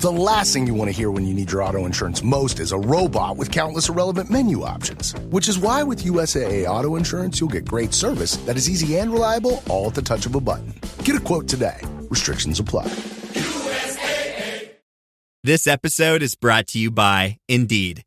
The last thing you want to hear when you need your auto insurance most is a robot with countless irrelevant menu options. Which is why with USAA Auto Insurance, you'll get great service that is easy and reliable, all at the touch of a button. Get a quote today. Restrictions apply. USAA. This episode is brought to you by Indeed.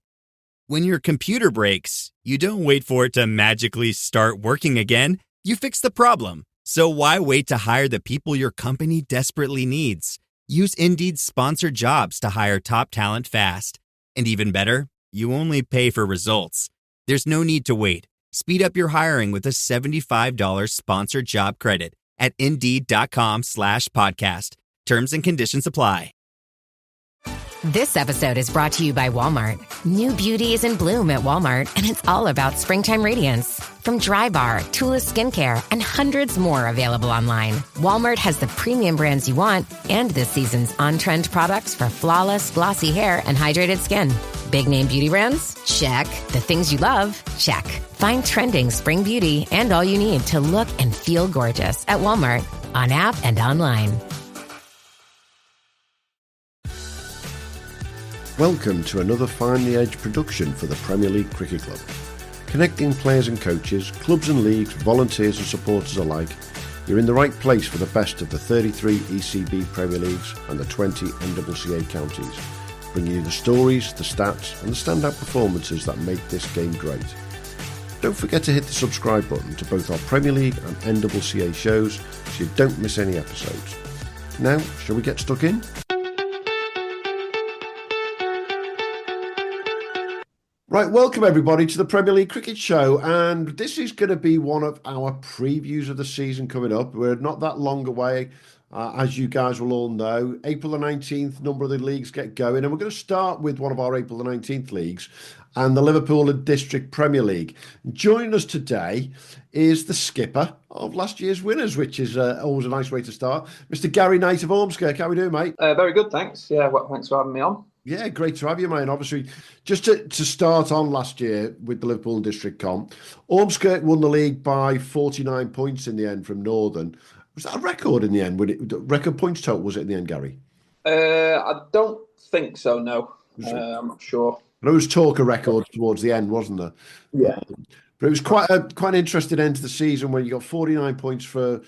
When your computer breaks, you don't wait for it to magically start working again. You fix the problem. So why wait to hire the people your company desperately needs? Use Indeed's sponsored jobs to hire top talent fast. And even better, you only pay for results. There's no need to wait. Speed up your hiring with a $75 sponsored job credit at Indeed.com/podcast. Terms and conditions apply. This episode is brought to you by Walmart. New beauty is in bloom at Walmart, and it's all about springtime radiance. From Drybar, Tula Skincare, and hundreds more available online, Walmart has the premium brands you want and this season's on-trend products for flawless, glossy hair and hydrated skin. Big name beauty brands? Check. The things you love? Check. Find trending spring beauty and all you need to look and feel gorgeous at Walmart, on app and online. Welcome to another Finely Edged production for the Premier League Cricket Club. Connecting players and coaches, clubs and leagues, volunteers and supporters alike, you're in the right place for the best of the 33 ECB Premier Leagues and the 20 NCCA counties, bringing you the stories, the stats and the standout performances that make this game great. Don't forget to hit the subscribe button to both our Premier League and NCCA shows so you don't miss any episodes. Now, shall we get stuck in? Right, welcome everybody to the Premier League Cricket Show, and this is going to be one of our previews of the season coming up. We're not that long away, as you guys will all know. April the 19th, number of the leagues get going, and we're going to start with one of our April the 19th leagues, and the Liverpool District Premier League. Joining us today is the skipper of last year's winners, which is always a nice way to start, Mr. Gary Knight of Ormskirk. How are we doing, mate? Very good, thanks. Yeah, well, thanks for having me on. Yeah, great to have you, mate. Obviously, just to start on last year with the Liverpool District Comp, Ormskirk won the league by 49 points in the end from Northern. Was that a record in the end? Record points total, was it in the end, Gary? I don't think so, no. I'm not sure. There was talk of records towards the end, wasn't there? Yeah. But it was quite an interesting end to the season when you got 49 points for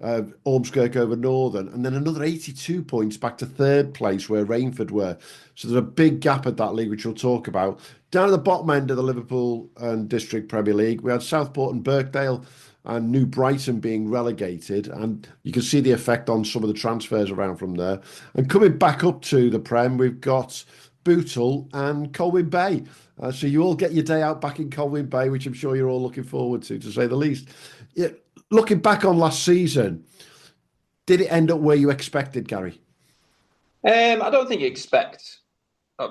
Ormskirk over Northern, and then another 82 points back to third place where Rainford were. So there's a big gap at that league, which we'll talk about. Down at the bottom end of the Liverpool and District Premier League, we had Southport and Birkdale and New Brighton being relegated, and you can see the effect on some of the transfers around from there. And coming back up to the Prem, we've got Bootle and Colwyn Bay. So you all get your day out back in Colwyn Bay, which I'm sure you're all looking forward to say the least. Yeah. Looking back on last season, did it end up where you expected, Gary? I don't think you expect.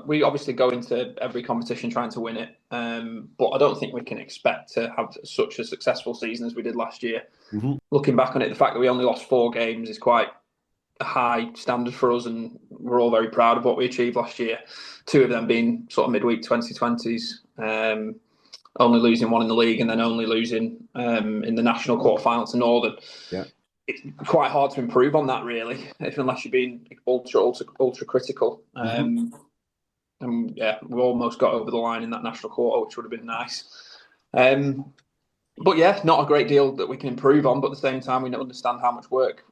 We obviously go into every competition trying to win it, but I don't think we can expect to have such a successful season as we did last year. Mm-hmm. Looking back on it, the fact that we only lost 4 games is quite a high standard for us, and we're all very proud of what we achieved last year. 2 of them being sort of midweek 2020s. Only losing 1 in the league and then only losing in the national quarter-final to Northern. Yeah. It's quite hard to improve on that, really, unless you're being ultra critical. Mm-hmm. And yeah, we almost got over the line in that national quarter, which would have been nice. But yeah, not a great deal that we can improve on, but at the same time, we don't understand how much work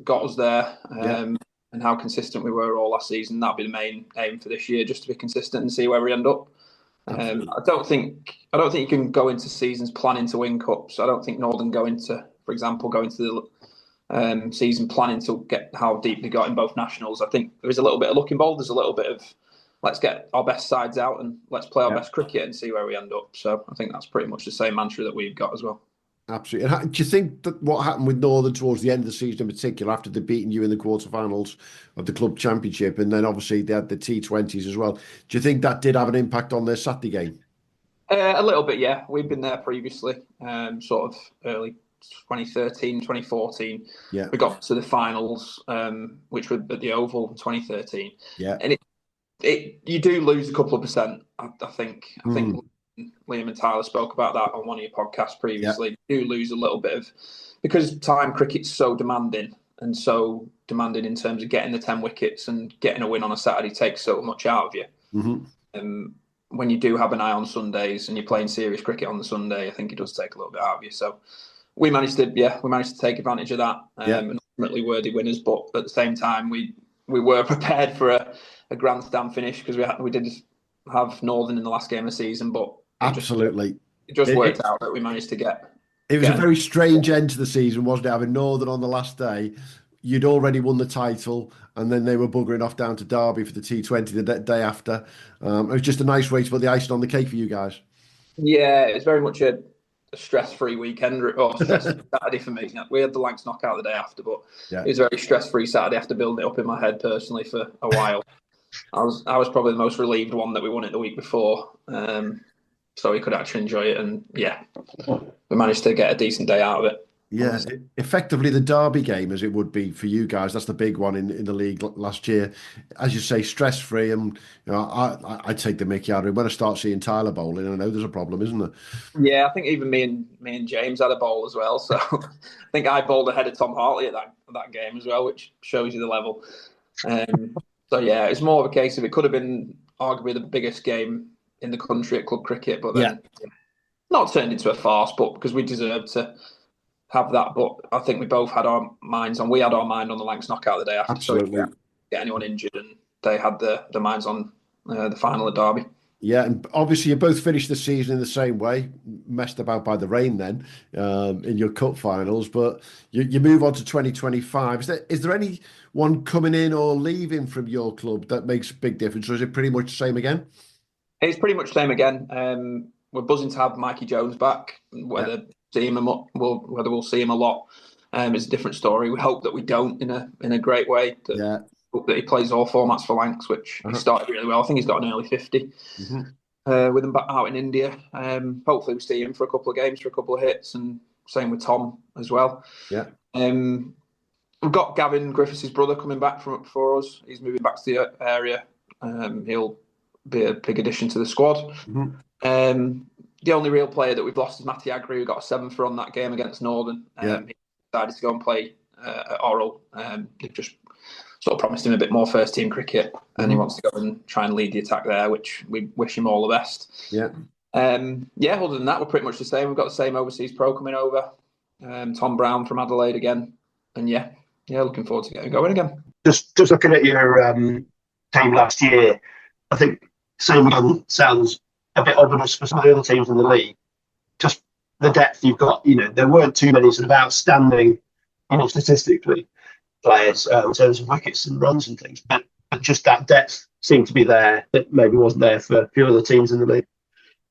got us there and how consistent we were all last season. That'll be the main aim for this year, just to be consistent and see where we end up. I don't think you can go into seasons planning to win cups. I don't think Northern go into the season planning to get how deep they got in both nationals. I think there is a little bit of luck involved. There's a little bit of let's get our best sides out and let's play our best cricket and see where we end up. So I think that's pretty much the same mantra that we've got as well. Absolutely. And do you think that what happened with Northern towards the end of the season in particular, after they'd beaten you in the quarterfinals of the club championship, and then obviously they had the T20s as well, do you think that did have an impact on their Saturday game? A little bit, yeah. We've been there previously, sort of early 2013, 2014. Yeah. We got to the finals, which were at the Oval in 2013. Yeah. And you do lose a couple of percent, I think. I think Liam and Tyler spoke about that on one of your podcasts previously. You do lose a little bit of, because time cricket's so demanding, and so demanding in terms of getting the 10 wickets and getting a win on a Saturday takes so much out of you. When you do have an eye on Sundays and you're playing serious cricket on the Sunday, I think it does take a little bit out of you. So we managed to take advantage of that, and ultimately worthy winners. But at the same time, we were prepared for a grandstand finish, because we did have Northern in the last game of the season, but it just worked out that we managed to get. It was a very strange end to the season, wasn't it? Having Northern on the last day, you'd already won the title, and then they were buggering off down to Derby for the T20 the day after. It was just a nice way to put the icing on the cake for you guys. Yeah, it was very much a stress-free weekend, or stress-free Saturday for me. We had the Lancs knockout the day after, but it was a very stress-free Saturday after building it up in my head personally for a while. I was probably the most relieved one that we won it the week before, so we could actually enjoy it, and we managed to get a decent day out of it. Yeah, effectively the Derby game, as it would be for you guys, that's the big one in the league last year. As you say, stress-free, and I take the mickey out of it. When I start seeing Tyler bowling, I know there's a problem, isn't there? Yeah, I think even me and James had a bowl as well. So I think I bowled ahead of Tom Hartley at that game as well, which shows you the level. So yeah, it's more of a case of it could have been arguably the biggest game in the country at club cricket, but then not turned into a farce, but because we deserved to have that. But I think we both had our minds on. We had our mind on the Lancs knockout the day after. Absolutely. So we didn't get anyone injured, and they had the minds on the final at Derby. Yeah, and obviously you both finished the season in the same way, messed about by the rain then in your cup finals, but you move on to 2025. Is there anyone coming in or leaving from your club that makes a big difference, or is it pretty much the same again? It's pretty much the same again. We're buzzing to have Mikey Jones back. Whether we'll see him a lot is a different story. We hope that we don't in a great way. Hope that he plays all formats for Lancs, which he started really well. I think he's got an early 50 with him back out in India. Hopefully we see him for a couple of games, for a couple of hits, and same with Tom as well. Yeah. We've got Gavin Griffiths' brother coming back for us. He's moving back to the area. He'll be a big addition to the squad. The only real player that we've lost is Matty Agri, who got a 7-for on that game against Northern. He decided to go and play at Orrell. They've just sort of promised him a bit more first team cricket, and he wants to go and try and lead the attack there, which we wish him all the best. Other than that, we're pretty much the same. We've got the same overseas pro coming over, Tom Brown from Adelaide again, and looking forward to getting going again. Just looking at your team last year, I think same again sounds a bit ominous for some of the other teams in the league. Just the depth you've got, there weren't too many sort of outstanding, statistically, players in terms of wickets and runs and things, but just that depth seemed to be there that maybe wasn't there for a few other teams in the league.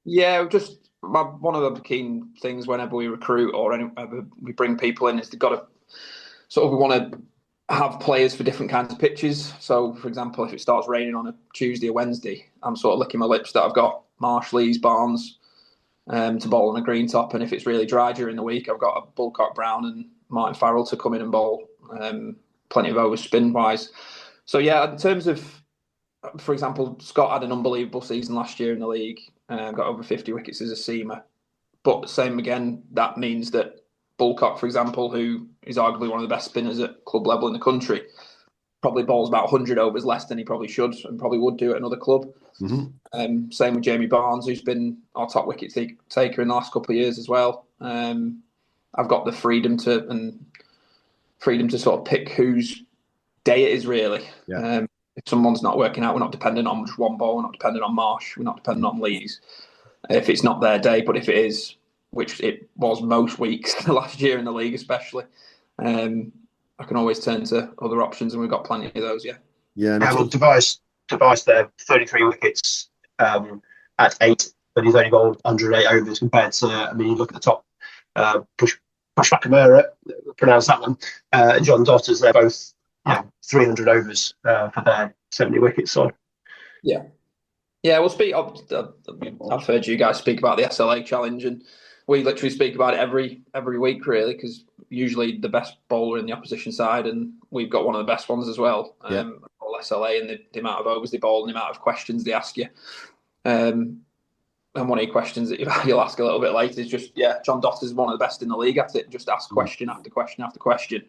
Yeah, just one of the key things whenever we recruit or whenever we bring people in is we want to have players for different kinds of pitches. So, for example, if it starts raining on a Tuesday or Wednesday, I'm sort of licking my lips that I've got Marsh, Lees, Barnes to bowl on a green top, and if it's really dry during the week, I've got a Bulcock Brown and Martin Farrell to come in and bowl. Plenty of overs spin wise. So in terms of, for example, Scott had an unbelievable season last year in the league, got over 50 wickets as a seamer. But same again, that means that Bulcock, for example, who is arguably one of the best spinners at club level in the country, probably bowls about 100 overs less than he probably should and probably would do at another club. Same with Jamie Barnes, who's been our top wicket taker in the last couple of years as well. I've got the freedom to sort of pick whose day it is really. If someone's not working out, we're not dependent on just one ball, we're not dependent on Marsh, we're not dependent on Lees. If it's not their day, but if it is, which it was most weeks last year in the league especially, I can always turn to other options, and we've got plenty of those, Well, Device there, 33 wickets at 8, but he's only bowled 108 overs compared to, you look at the top, Pushback Kamara, pronounce that one, John Dotters, they're both 300 overs for their 70 wickets. So I've heard you guys speak about the SLA challenge, and we literally speak about it every week really, because usually the best bowler in the opposition side, and we've got one of the best ones as well. All SLA, and the amount of overs they bowl and the amount of questions they ask you. And one of your questions that you'll ask a little bit later is just, John Dotters is one of the best in the league at it. Just ask question after question after question.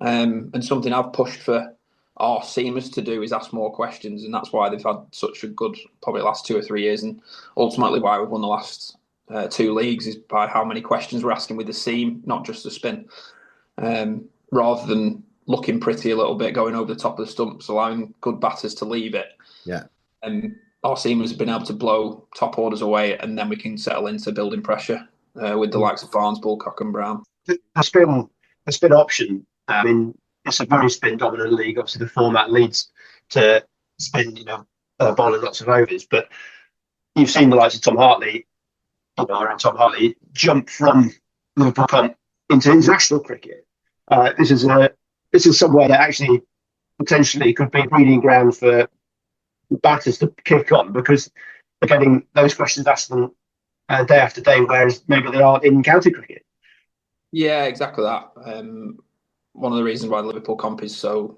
And something I've pushed for our seamers to do is ask more questions, and that's why they've had such a good, probably last 2 or 3 years, and ultimately why we've won the last 2 leagues is by how many questions we're asking with the seam, not just the spin, rather than looking pretty a little bit, going over the top of the stumps, allowing good batters to leave it. Yeah. And our seamers have been able to blow top orders away, and then we can settle into building pressure with the likes of Barnes, Bulcock and Brown. The spin option, I mean, it's a very spin dominant league. Obviously, the format leads to spin, bowling lots of overs. But you've seen the likes of Tom Hartley, jump from Liverpool comp into international cricket. This is somewhere that actually potentially could be a breeding ground for batters to kick on, because they're getting those questions asked them day after day, whereas maybe they aren't in county cricket. Yeah, exactly that. One of the reasons why the Liverpool comp is so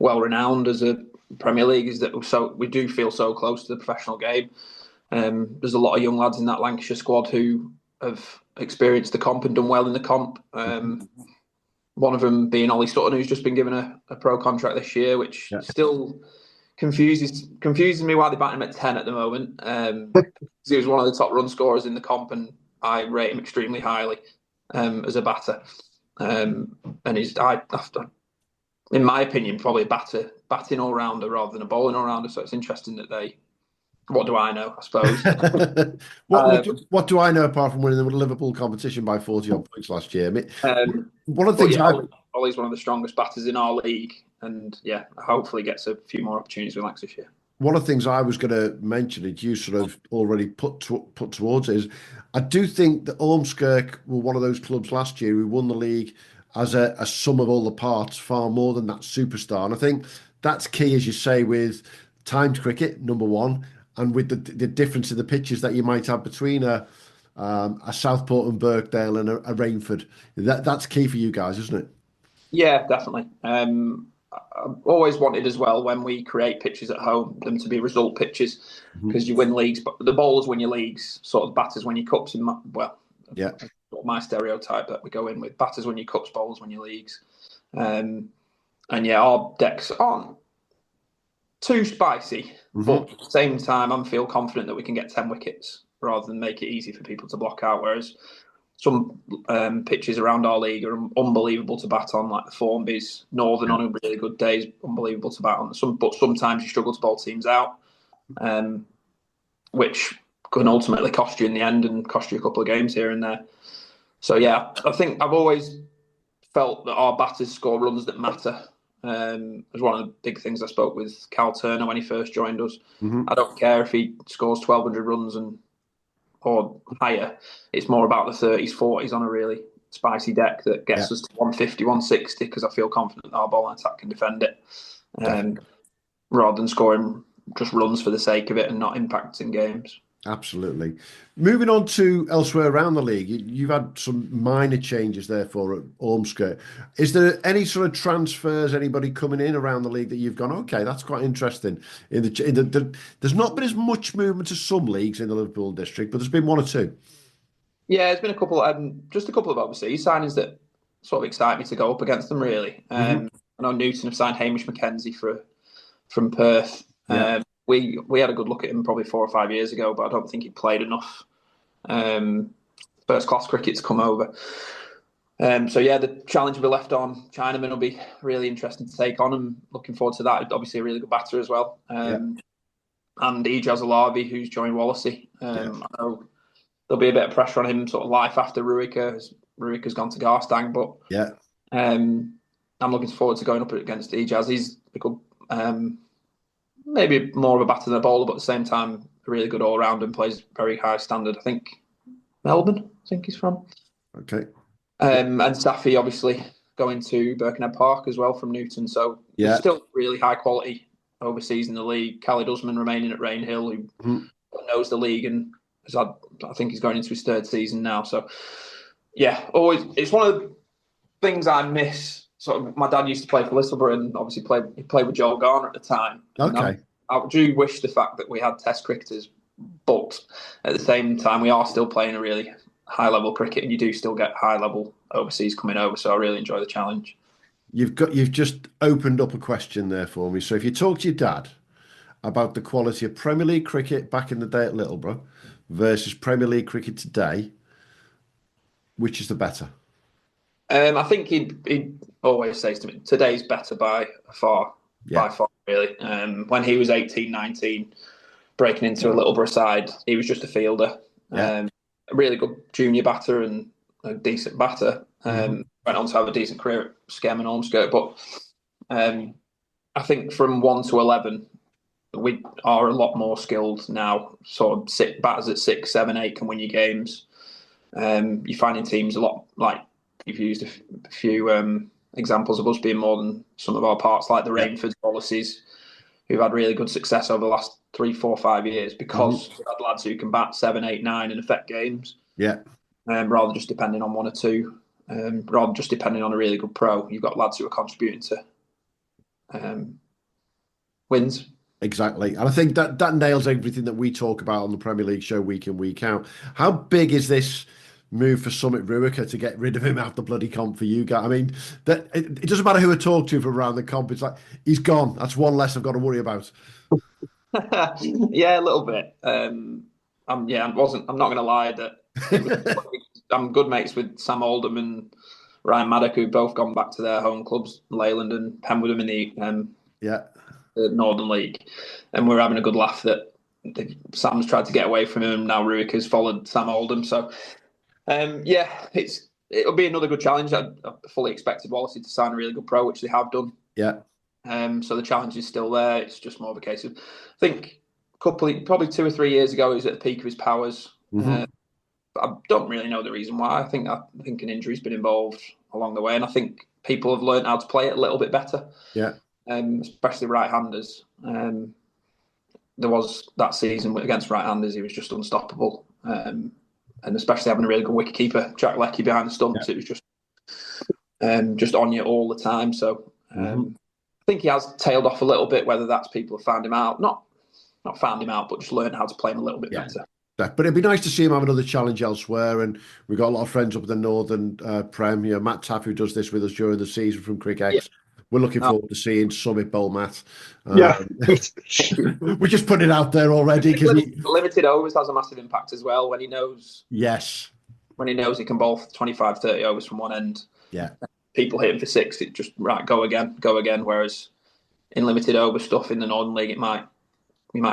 well renowned as a Premier League is that we do feel so close to the professional game. There's a lot of young lads in that Lancashire squad who have experienced the comp and done well in the comp. One of them being Ollie Sutton, who's just been given a pro contract this year, which still confuses me why they're batting him at 10 at the moment. He was one of the top run scorers in the comp, and I rate him extremely highly as a batter. And he's, in my opinion, probably a batting all-rounder rather than a bowling all-rounder. So it's interesting that what do I know, I suppose. What do I know apart from winning the Liverpool competition by 40-odd points last year? I mean, one of the things Ollie's one of the strongest batters in our league, and hopefully gets a few more opportunities with Lex this year. One of the things I was going to mention, and you sort of already put towards it, is I do think that Ormskirk were one of those clubs last year who won the league as a sum of all the parts, far more than that superstar. And I think that's key, as you say, with timed cricket, number one, and with the difference in the pitches that you might have between a Southport and Birkdale and a Rainford. That's key for you guys, isn't it? Yeah, definitely. I've always wanted as well, when we create pitches at home, them to be result pitches, because you win leagues, but the bowlers win your leagues, sort of batters win your cups. My stereotype that we go in with: batters win your cups, bowlers win your leagues. Our decks aren't too spicy, but at the same time, I feel confident that we can get 10 wickets rather than make it easy for people to block out. Whereas some pitches around our league are unbelievable to bat on, like the Formby's, Northern on a really good day is unbelievable to bat on. But sometimes you struggle to bowl teams out, which can ultimately cost you in the end and cost you a couple of games here and there. So I think I've always felt that our batters score runs that matter. It was one of the big things I spoke with Cal Turner when he first joined us. I don't care if he scores 1,200 runs or higher. It's more about the 30s, 40s on a really spicy deck that gets us to 150, 160, because I feel confident that our bowling attack can defend it, rather than scoring just runs for the sake of it and not impacting games. Absolutely. Moving on to elsewhere around the league, you've had some minor changes there for Ormskirk. Is there any sort of transfers, anybody coming in around the league that you've gone, okay, that's quite interesting? There's not been as much movement as some leagues in the Liverpool District, but there's been one or two. Yeah, there's been a couple, just a couple of overseas signings that sort of excite me to go up against them, really. I know Newton have signed Hamish McKenzie from Perth. We had a good look at him probably 4 or 5 years ago, but I don't think he'd played enough first-class cricket to come over. The challenge will be left on. Chinaman will be really interesting to take on. I'm looking forward to that. Obviously, a really good batter as well. And Ijaz Alavi, who's joined Wallasey. I know there'll be a bit of pressure on him, sort of life after Ruika. Ruika's gone to Garstang, but I'm looking forward to going up against Ijaz. He's a good... maybe more of a batter than a bowler, but at the same time, a really good all-rounder and plays very high standard. I think Melbourne, he's from. Okay. And Safi, obviously, going to Birkenhead Park as well from Newton. So there's still really high quality overseas in the league. Khalid Usman remaining at Rainhill, who knows the league and has had, I think he's going into his 3rd season now. So, always, it's one of the things I miss. So my dad used to play for Littleborough and obviously he played with Joel Garner at the time. Okay. I do wish the fact that we had Test cricketers, but at the same time we are still playing a really high level cricket, and you do still get high level overseas coming over. So I really enjoy the challenge. You've just opened up a question there for me. So if you talk to your dad about the quality of Premier League cricket back in the day at Littleborough versus Premier League cricket today, which is the better? I think he'd always say to me, today's better by far, really. When he was 18, 19, breaking into a Littleborough side, he was just a fielder. A really good junior batter and a decent batter. Went on to have a decent career at Skem and Ormskirk. But I think from 1 to 11, we are a lot more skilled now. Sort of batters at 6, 7, 8 can win you games. You're finding teams a lot, like you've used a few examples of us being more than some of our parts, like the Rainfords, Wallaces, who've had really good success over the last 3, 4, 5 years because we've had lads who can bat 7, 8, 9 and affect games. Rather just depending on 1 or 2. Rather just depending on a really good pro. You've got lads who are contributing to wins. Exactly. And I think that nails everything that we talk about on the Premier League show week in, week out. How big is this move for Summit Ruiker to get rid of him out the bloody comp for you guys? I mean, it doesn't matter who I talk to from around the comp. It's like, he's gone. That's one less I've got to worry about. Yeah, a little bit. I'm not going to lie that I'm good mates with Sam Oldham and Ryan Maddock, who've both gone back to their home clubs, Leyland and Penwoodham in the Northern League, and we're having a good laugh that Sam's tried to get away from him. Now Ruiker's followed Sam Oldham, so it'll be another good challenge. I fully expected Wallasey to sign a really good pro, which they have done. So the challenge is still there. It's just more of a case of, I think, probably 2 or 3 years ago, he was at the peak of his powers. I don't really know the reason why. I think an injury's been involved along the way, and I think people have learned how to play it a little bit better. Especially right-handers. There was that season against right-handers, he was just unstoppable. And especially having a really good wicketkeeper, Jack Leckie behind the stumps, it was just on you all the time. So I think he has tailed off a little bit. Whether that's people have found him out, not found him out, but just learned how to play him a little bit better. But it'd be nice to see him have another challenge elsewhere. And we've got a lot of friends up in the Northern Prem. Matt Taff, who does this with us during the season from CricX. We're looking forward to seeing Summit bowl Matt. We just put it out there already because limited overs has a massive impact as well when he knows. When he knows he can bowl 25, 30 overs from one end. People hit him for 6. It just go again. Whereas in limited over stuff in the Northern League, you might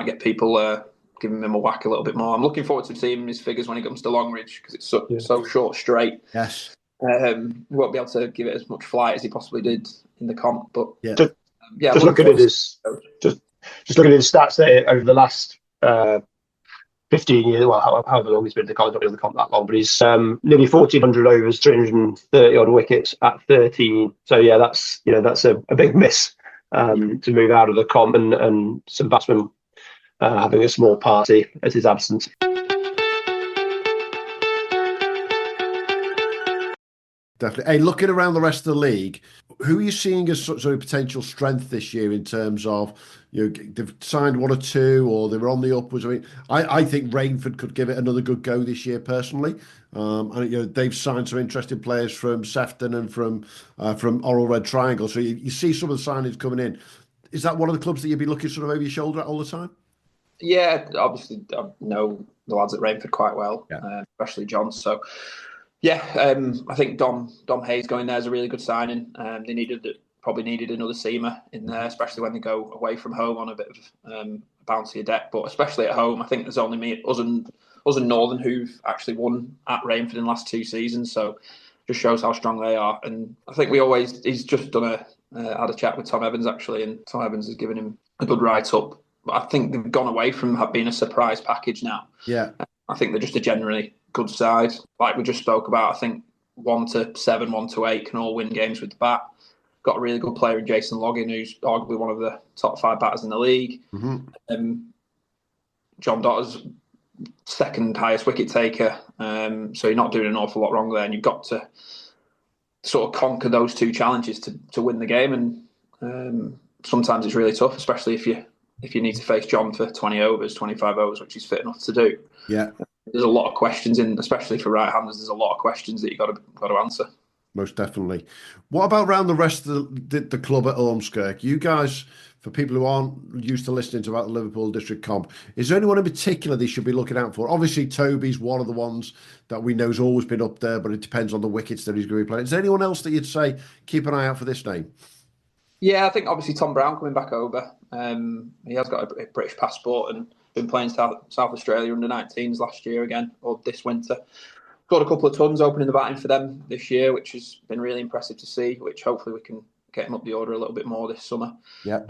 get people giving him a whack a little bit more. I'm looking forward to seeing his figures when he comes to Longridge because it's so short straight. He won't be able to give it as much flight as he possibly did in the comp. But just looking at his stats there over the last 15 years. Well, however long he's been in the comp, not been in the comp that long, but he's nearly 1,400 overs, 330 odd wickets at 13. So that's a big miss to move out of the comp, and some batsmen having a small party at his absence. Definitely. Hey, looking around the rest of the league, who are you seeing as sort of potential strength this year in terms of, they've signed 1 or 2 or they were on the upwards? I mean, I think Rainford could give it another good go this year personally. And they've signed some interesting players from Sefton and from Oral Red Triangle. So you see some of the signings coming in. Is that one of the clubs that you'd be looking sort of over your shoulder at all the time? Yeah, obviously I know the lads at Rainford quite well, especially John. So I think Dom Hayes going there is a really good signing. They probably needed another seamer in there, especially when they go away from home on a bit of bouncier deck. But especially at home, I think there's only us and Northern who've actually won at Rainford in the last 2 seasons. So just shows how strong they are. And I think he's just had a chat with Tom Evans actually, and Tom Evans has given him a good write-up. But I think they've gone away from being a surprise package now. I think they're just a generally good side. Like we just spoke about, I think 1 to 7, 1 to 8 can all win games with the bat. Got a really good player in Jason Loggin, who's arguably one of the top 5 batters in the league. John Dotter's second highest wicket taker. So you're not doing an awful lot wrong there. And you've got to sort of conquer those 2 challenges to win the game. And sometimes it's really tough, especially if you need to face John for 20 overs, 25 overs, which he's fit enough to do. Yeah. There's a lot of questions especially for right-handers, there's a lot of questions that you've got to answer. most definitely. What about around the rest of the club at Ormskirk? You guys, for people who aren't used to listening to about the Liverpool District Comp, is there anyone in particular they should be looking out for? Obviously, Toby's one of the ones that we know's always been up there, but it depends on the wickets that he's going to be playing. Is there anyone else that you'd say keep an eye out for this name? Yeah, I think obviously Tom Brown coming back over. He has got a British passport and been playing South Australia under 19s last year again, or this winter. Got a couple of tons opening the batting for them this year, which has been really impressive to see, which hopefully we can get him up the order a little bit more this summer. Yeah.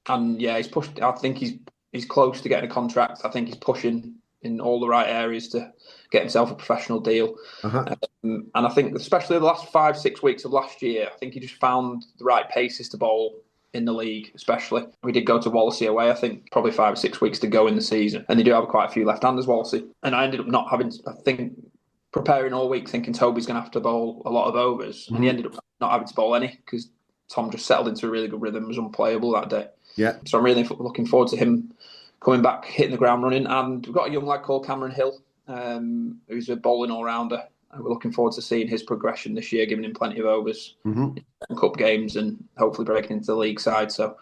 And yeah, he's pushed. I think he's close to getting a contract. I think he's pushing in all the right areas to get himself a professional deal. And I think especially the last 5-6 weeks of last year, I think he just found the right paces to bowl in the league, especially. We did go to Wallasey away, I think, probably 5 or 6 weeks to go in the season. And they do have quite a few left-handers, Wallasey. And I ended up not having, I think, preparing all week thinking Toby's going to have to bowl a lot of overs. And he ended up not having to bowl any because Tom just settled into a really good rhythm, was unplayable that day. Yeah. So I'm really looking forward to him coming back, hitting the ground running. And we've got a young lad called Cameron Hill, who's a bowling all-rounder. And we're looking forward to seeing his progression this year, giving him plenty of overs in cup games and hopefully breaking into the league side. So,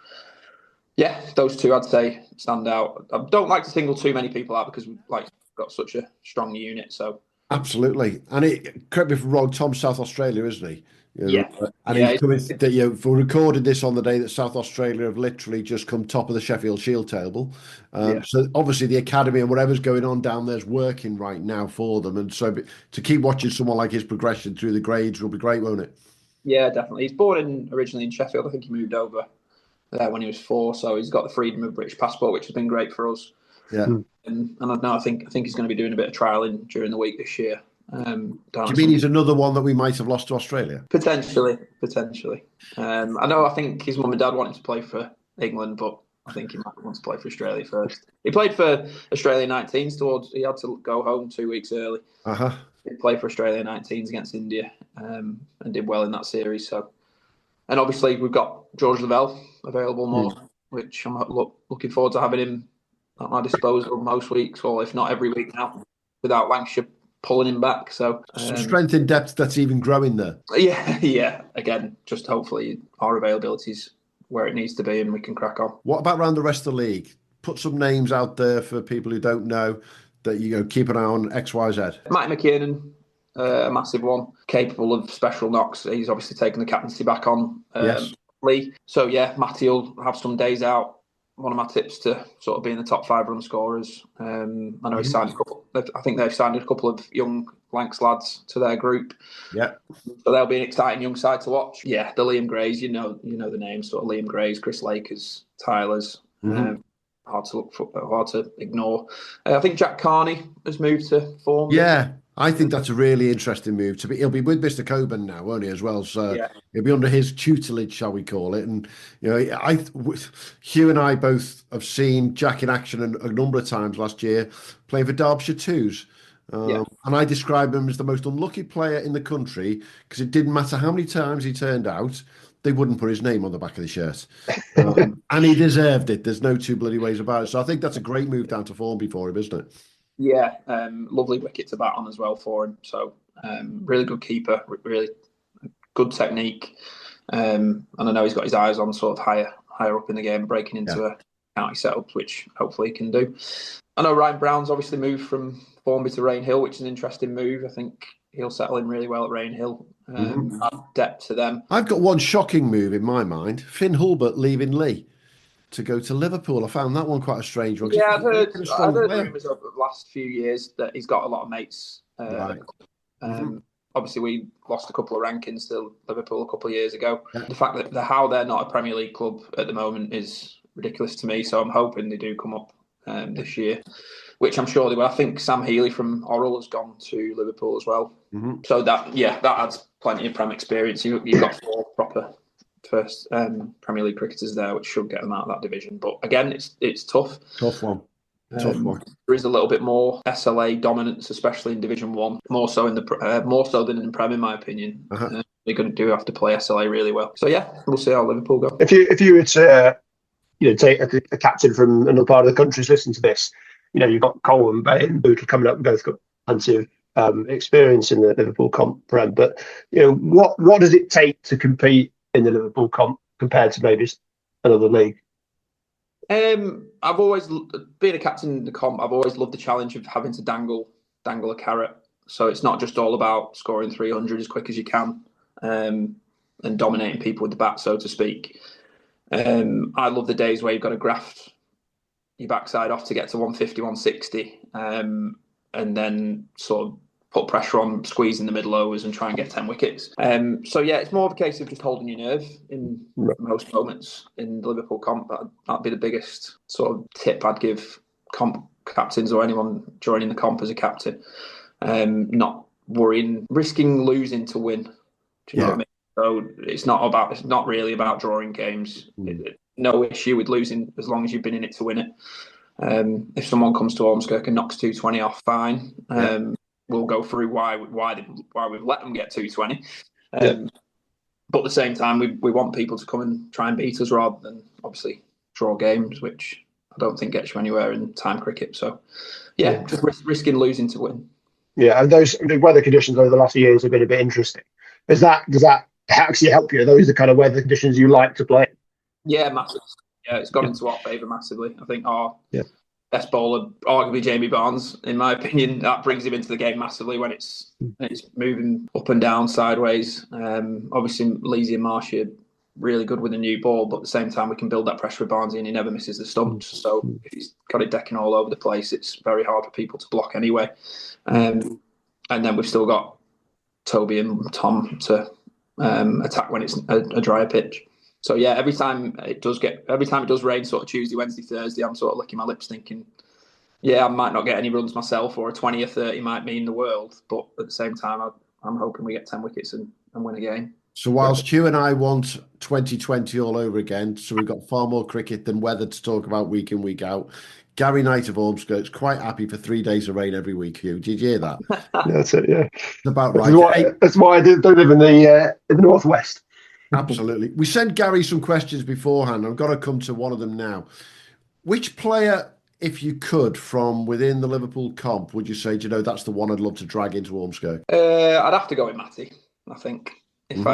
yeah, those two I'd say stand out. I don't like to single too many people out because we've got such a strong unit. So absolutely. And correct me if I'm wrong, Tom's South Australia, isn't he? Yeah. And he's coming, we recorded this on the day that South Australia have literally just come top of the Sheffield Shield table. So obviously the academy and whatever's going on down there is working right now for them. And so to keep watching someone like his progression through the grades will be great, won't it? Yeah, definitely. He's born originally in Sheffield. I think he moved over there when he was 4. So he's got the freedom of British passport, which has been great for us. Yeah. And I know, I think he's going to be doing a bit of trialling during the week this year. Do you mean he's another one that we might have lost to Australia? Potentially. I think his mum and dad wanted to play for England, but I think he might want to play for Australia first. He played for Australia 19s he had to go home 2 weeks early. He played for Australia 19s against India and did well in that series. So, and obviously we've got George Lavelle available more, which I'm looking forward to having him at my disposal most weeks, or if not every week now, without Lancashire pulling him back. So some strength in depth that's even growing there. Yeah. Again, just hopefully our availability is where it needs to be and we can crack on. What about around the rest of the league? Put some names out there for people who don't know that keep an eye on XYZ. Matty McKiernan, a massive one, capable of special knocks. He's obviously taken the captaincy back on Lee. So yeah, Matty will have some days out. One of my tips to sort of be in the top 5 run scorers. I know he's signed a couple. I think they've signed a couple of young Lancs lads to their group. Yeah. So they'll be an exciting young side to watch. Yeah, the Liam Grays, you know the names, sort of Liam Grays, Chris Lakers, Tylers. Hard to ignore. I think Jack Carney has moved to form. Yeah. I think that's a really interesting move. He'll be with Mr. Coburn now, won't he, as well? So he'll be under his tutelage, shall we call it? And Hugh and I both have seen Jack in action a number of times last year, playing for Derbyshire Twos. And I describe him as the most unlucky player in the country because it didn't matter how many times he turned out, they wouldn't put his name on the back of the shirt. And he deserved it. There's no two bloody ways about it. So I think that's a great move down to Formby for him, isn't it? Yeah, lovely wicket to bat on as well for him. So really good keeper, really good technique. And I know he's got his eyes on sort of higher up in the game, breaking into a county setup, which hopefully he can do. I know Ryan Brown's obviously moved from Formby to Rainhill, which is an interesting move. I think he'll settle in really well at Rainhill. Add depth to them. I've got one shocking move in my mind. Finn Hulbert leaving Lee to go to Liverpool. I found that one quite a strange one. Yeah, I've heard rumours over the last few years that he's got a lot of mates. Obviously, we lost a couple of rankings to Liverpool a couple of years ago. Yeah. The fact that how they're not a Premier League club at the moment is ridiculous to me. So I'm hoping they do come up this year, which I'm sure they will. I think Sam Healy from Orrell has gone to Liverpool as well. So that adds plenty of Prem experience. You've got 4 proper first Premier League cricketers there, which should get them out of that division. But again, it's tough. Tough one. There is a little bit more SLA dominance, especially in Division 1, more so than in Prem, in my opinion. They're going to have to play SLA really well. So yeah, we'll see how Liverpool go. If you were to take a captain from another part of the country who's listening to this, you've got Cole and Bay and Bootle coming up and both got plenty of experience in the Liverpool comp prem, but what does it take to compete in the Liverpool comp compared to maybe another league? I've always been a captain in the comp. I've always loved the challenge of having to dangle a carrot. So it's not just all about scoring 300 as quick as you can and dominating people with the bat, so to speak. I love the days where you've got to graft your backside off to get to 150, 160, and then sort of put pressure on, squeeze in the middle overs and try and get 10 wickets. So yeah, it's more of a case of just holding your nerve in most moments in the Liverpool comp. That'd be the biggest sort of tip I'd give comp captains or anyone joining the comp as a captain. Not worrying, risking losing to win. Do you know what I mean? So it's not really about drawing games. No issue with losing as long as you've been in it to win it. If someone comes to Ormskirk and knocks 220 off, fine. We'll go through why we've let them get 220. But at the same time, we want people to come and try and beat us rather than obviously draw games, which I don't think gets you anywhere in time cricket. So just risking losing to win. Yeah, and the weather conditions over the last few years have been a bit interesting. Does that actually help you? Are those the kind of weather conditions you like to play? Yeah, massive. Yeah, it's gone into our favour massively. I think our best bowler, arguably Jamie Barnes, in my opinion, that brings him into the game massively when it's moving up and down, sideways. Obviously, Leesy and Marsh are really good with a new ball, but at the same time, we can build that pressure with Barnsley and he never misses the stumps. So if he's got it decking all over the place, it's very hard for people to block anyway. And then we've still got Toby and Tom to attack when it's a drier pitch. So yeah, every time it does rain, sort of Tuesday, Wednesday, Thursday, I'm sort of licking my lips thinking, I might not get any runs myself, or a 20 or 30 might mean the world, but at the same time, I'm hoping we get 10 wickets and win a game. So whilst Hugh and I want 2020 all over again, so we've got far more cricket than weather to talk about week in, week out, Gary Knight of Ormskirk's quite happy for 3 days of rain every week, Hugh. Did you hear that? That's it, yeah. It's about right. That's why I don't live in the northwest. Absolutely. We sent Gary some questions beforehand. I've got to come to one of them now. Which player, if you could, from within the Liverpool comp, would you say, that's the one I'd love to drag into Ormskirk? I'd have to go with Matty, I think. If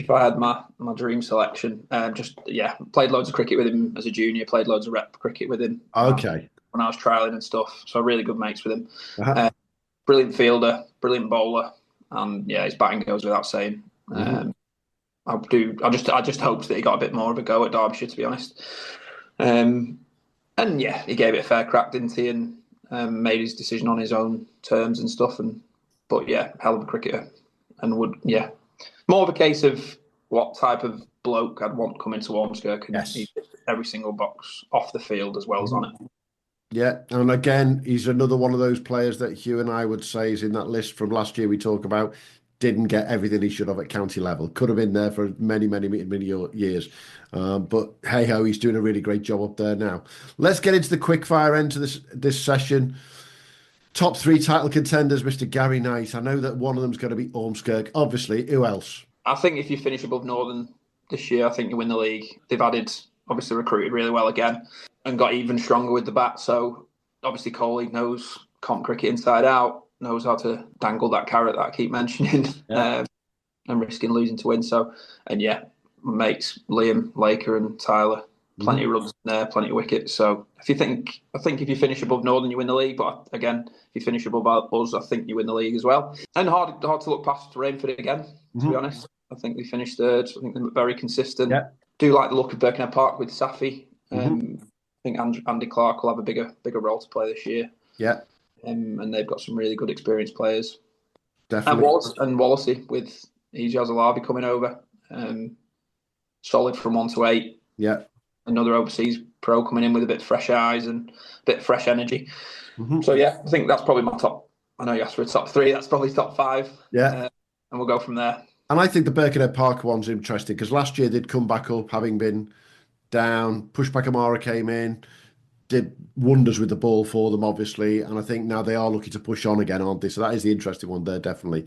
I had my dream selection, played loads of cricket with him as a junior, played loads of rep cricket with him. Okay. When I was trialling and stuff, so really good mates with him. Brilliant fielder, brilliant bowler, and his batting goes without saying. I just hoped that he got a bit more of a go at Derbyshire, to be honest. And he gave it a fair crack, didn't he? And made his decision on his own terms and stuff. But hell of a cricketer, and more of a case of what type of bloke I'd want coming to Ormskirk, and he did every single box off the field as well as on it. Yeah, and again, he's another one of those players that Hugh and I would say is in that list from last year we talk about. Didn't get everything he should have at county level. Could have been there for many, many, many years. But hey-ho, he's doing a really great job up there now. Let's get into the quick-fire end to this session. Top 3 title contenders, Mr. Gary Knight. I know that one of them's going to be Ormskirk. Obviously, who else? I think if you finish above Northern this year, I think you win the league. They've obviously recruited really well again and got even stronger with the bat. So obviously Coley knows comp cricket inside out. Knows how to dangle that carrot that I keep mentioning and risking losing to win. So, mates Liam, Laker and Tyler, plenty of runs there, plenty of wickets. So I think if you finish above Northern, you win the league. But again, if you finish above us, I think you win the league as well. And hard to look past Rainford again, to be honest. I think we finished third. I think they're very consistent. Yeah. Do like the look of Birkenhead Park with Safi. I think Andy Clark will have a bigger role to play this year. Yeah. And they've got some really good experienced players. Definitely. And Wallacey with Ijaz Alavi coming over. Solid from 1 to 8. Yeah. Another overseas pro coming in with a bit of fresh eyes and a bit of fresh energy. So, I think that's probably my top. I know you asked for a top 3. That's probably top 5. Yeah. And we'll go from there. And I think the Birkenhead Park one's interesting because last year they'd come back up having been down. Pushback Amara came in. Did wonders with the ball for them, obviously, and I think now they are looking to push on again, aren't they? So that is the interesting one there, definitely.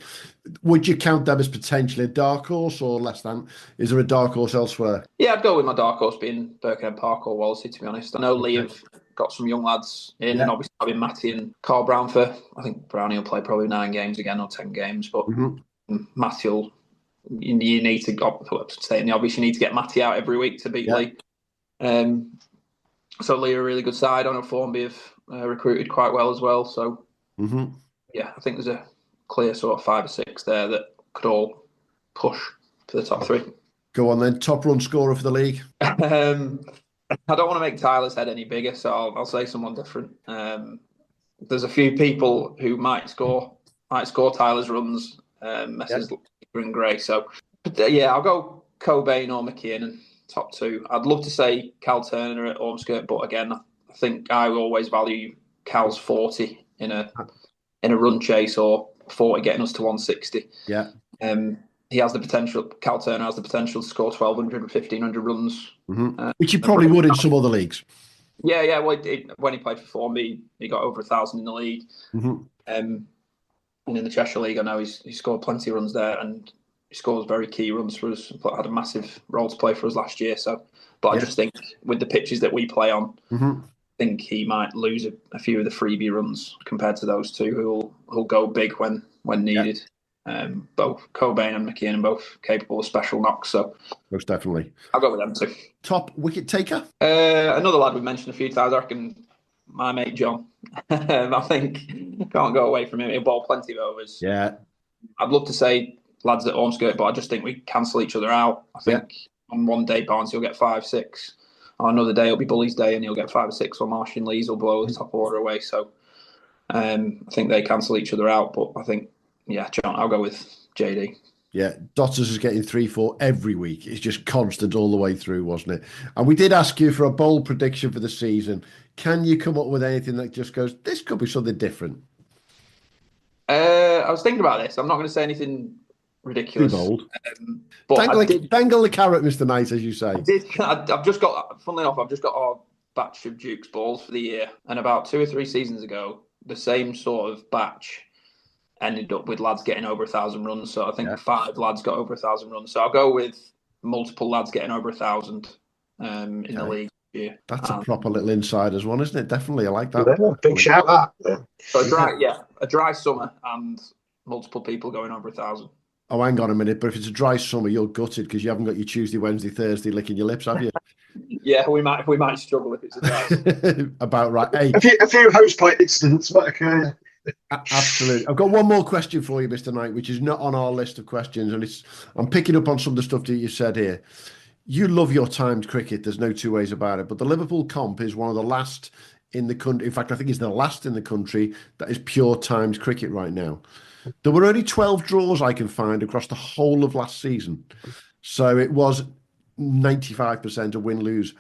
Would you count them as potentially a dark horse or less than? Is there a dark horse elsewhere? Yeah, I'd go with my dark horse being Birkenhead Park or Wallasey, to be honest. I know Lee have got some young lads in, and obviously having Matty and Carl Brown for, I think Brownie will play probably 9 games again or 10 games, but Matty will, you need to stating the obvious, you need to get Matty out every week to beat Lee. So Lee are a really good side. I know Formby have recruited quite well as well. So I think there's a clear sort of 5 or 6 there that could all push for the top 3. Go on then, top run scorer for the league. I don't want to make Tyler's head any bigger, so I'll say someone different. There's a few people who might score Tyler's runs, Messrs. And Gray. So, I'll go Cobain or McKiernan, top 2. I'd love to say Cal Turner at Ormskirk, but again, I think I always value Cal's 40 in a run chase, or 40 getting us to 160. Yeah. He has the potential. Cal Turner has the potential to score 1,200 and 1,500 runs, which he probably would in some other leagues. Yeah. Well, when he played for Formby, he got over 1,000 in the league, and in the Cheshire League, I know he scored plenty of runs there, and he scores very key runs for us. Had a massive role to play for us last year. So, but I just think with the pitches that we play on, I think he might lose a few of the freebie runs compared to those two who'll go big when needed. Both Cobain and McKiernan both capable of special knocks, so most definitely I'll go with them too. Top wicket taker, another lad we've mentioned a few times. I reckon my mate John. I think can't go away from him. He'll bowl plenty of overs. Yeah, I'd love to say lads at Ormskirk, but I just think we cancel each other out. I think on one day Barnes he'll get 5, 6. On another day it'll be Bully's day and he'll get 5 or 6. Or Marsh and Lees will blow the top order away. So I think they cancel each other out. But I think. Yeah, John, I'll go with JD. Yeah, Dotters is getting 3, 4 every week. It's just constant all the way through, wasn't it? And we did ask you for a bold prediction for the season. Can you come up with anything that just goes, this could be something different? I was thinking about this. I'm not going to say anything ridiculous. Too bold. But dangle the carrot, Mr. Knight, as you say. I've just got, funnily enough, our batch of Duke's balls for the year. And about 2 or 3 seasons ago, the same sort of batch ended up with lads getting over 1,000 runs. So I think 5 lads got over 1,000 runs. So I'll go with multiple lads getting over 1,000 in the league. Yeah. That's a proper little insiders one, isn't it? Definitely. I like that. Yeah, big shout out. So a dry summer and multiple people going over 1,000. Oh, hang on a minute. But if it's a dry summer, you're gutted because you haven't got your Tuesday, Wednesday, Thursday licking your lips, have you? Yeah, we might struggle if it's a dry. About right. Hey. A few hosepipe incidents might occur. Absolutely. I've got one more question for you, Mr. Knight, which is not on our list of questions, and I'm picking up on some of the stuff that you said here. You love your timed cricket. There's no two ways about it. But the Liverpool comp is one of the last in the country. In fact, I think it's the last in the country that is pure timed cricket right now. There were only 12 draws I can find across the whole of last season. So it was 95% a win-lose.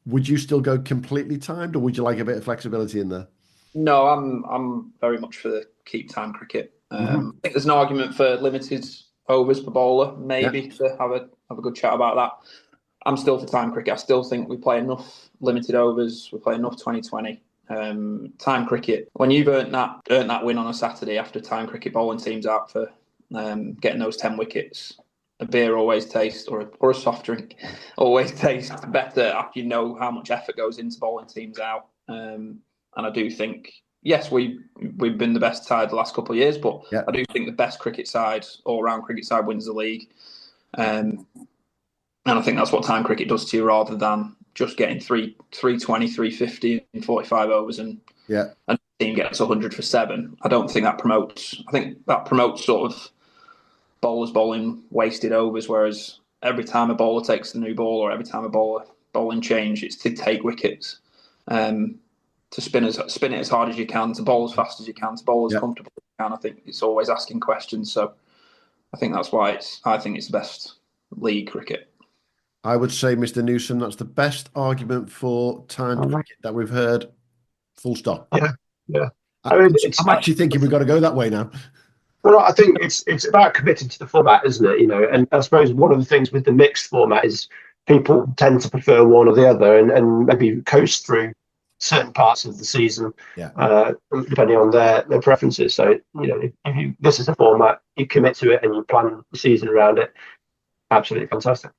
Would you still go completely timed, or would you like a bit of flexibility in there? No, I'm very much for the keep time cricket. I think there's an argument for limited overs per bowler, maybe to have a good chat about that. I'm still for time cricket. I still think we play enough limited overs. We play enough 2020. Time cricket. When you've earned that win on a Saturday after time cricket bowling teams out for getting those 10 wickets, a beer always tastes, or a soft drink always tastes better after you know how much effort goes into bowling teams out. And I do think, yes, we've been the best side the last couple of years, but I do think the best cricket side, all-round cricket side, wins the league. And I think that's what time cricket does to you, rather than just getting 320, 350 in 45 overs and the team gets 100 for 7. I don't think that promotes. I think that promotes sort of bowlers bowling wasted overs, whereas every time a bowler takes the new ball or every time a bowler bowling change, it's to take wickets. To spin it as hard as you can, to bowl as fast as you can, to bowl as comfortable as you can. I think it's always asking questions. So I think that's why I think it's the best league cricket. I would say, Mr. Newsom, that's the best argument for timed cricket that we've heard. Full stop. Yeah. I'm actually thinking we've got to go that way now. Well, I think it's about committing to the format, isn't it? And I suppose one of the things with the mixed format is people tend to prefer one or the other, and maybe coast through certain parts of the season, depending on their preferences. So, if this is a format, you commit to it and you plan the season around it. Absolutely fantastic.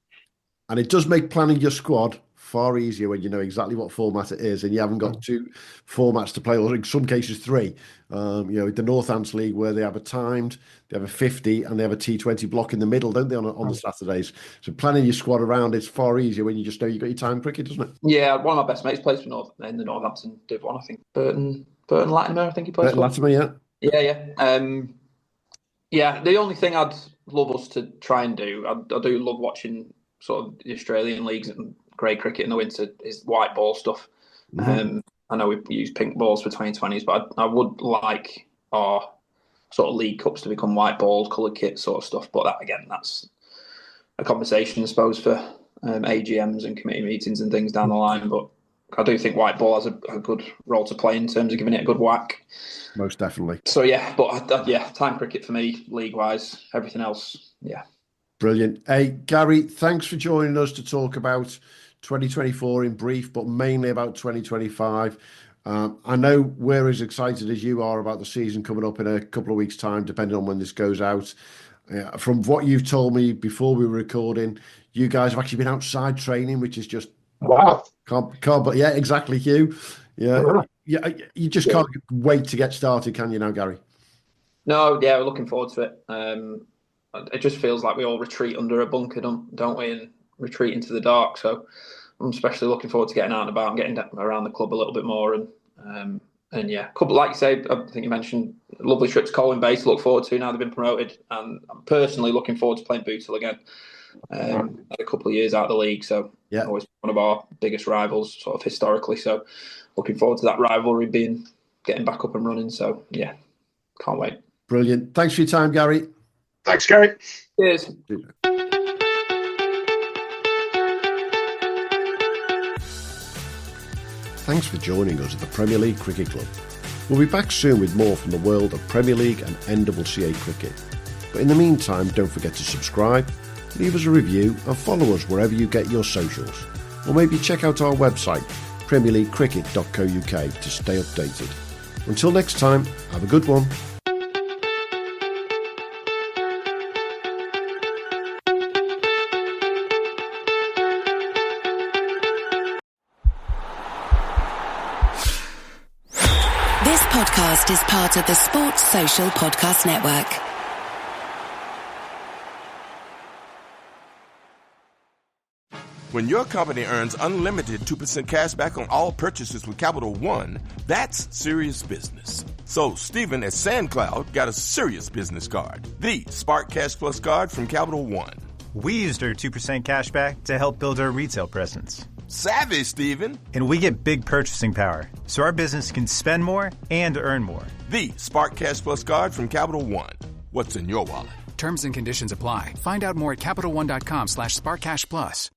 And it does make planning your squad far easier when you know exactly what format it is and you haven't got 2 formats to play, or in some cases 3. The Northants League, where they have a timed, they have a 50, and they have a T20 block in the middle, don't they, on the Saturdays? So planning your squad around it's far easier when you just know you've got your timed cricket, doesn't it? Yeah, one of my best mates plays for in the Northampton Div 1, I think. Burton Latimer, I think he plays for. Latimer, yeah. Yeah. The only thing I'd love us to try and do, I do love watching sort of the Australian leagues and grey cricket in the winter, is white ball stuff. I know we use pink balls for 2020s, but I would like our sort of league cups to become white balls, coloured kit sort of stuff. But that's a conversation, I suppose, for AGMs and committee meetings and things down the line. But I do think white ball has a good role to play in terms of giving it a good whack. Most definitely. So, time cricket for me, league-wise. Everything else, yeah. Brilliant. Hey, Gary, thanks for joining us to talk about 2024 in brief, but mainly about 2025. I know we're as excited as you are about the season coming up in a couple of weeks' time, depending on when this goes out. From what you've told me before we were recording, you guys have actually been outside training, which is just wow. But yeah, exactly, Hugh. Yeah, you just can't wait to get started, can you now, Gary? No, yeah, we're looking forward to it. It just feels like we all retreat under a bunker, don't we, and retreat into the dark. So I'm especially looking forward to getting out and about and getting around the club a little bit more. And couple, like you say, I think you mentioned, lovely trip to Colwyn Bay to look forward to now they've been promoted. And I'm personally looking forward to playing Bootle again. Had a couple of years out of the league, so always one of our biggest rivals, sort of historically. So looking forward to that rivalry getting back up and running. So yeah, can't wait. Brilliant. Thanks for your time, Gary. Thanks, Gary. Cheers. Thanks for joining us at the Premier League Cricket Club. We'll be back soon with more from the world of Premier League and NWCA cricket. But in the meantime, don't forget to subscribe, leave us a review and follow us wherever you get your socials. Or maybe check out our website, premierleaguecricket.co.uk, to stay updated. Until next time, have a good one. This podcast is part of the Sports Social Podcast Network. When your company earns unlimited 2% cash back on all purchases with Capital One, that's serious business. So Stephen at SandCloud got a serious business card, the Spark Cash Plus card from Capital One. We used our 2% cash back to help build our retail presence. Savvy, Stephen. And we get big purchasing power, so our business can spend more and earn more. The Spark Cash Plus card from Capital One. What's in your wallet? Terms and conditions apply. Find out more at CapitalOne.com/SparkCashPlus.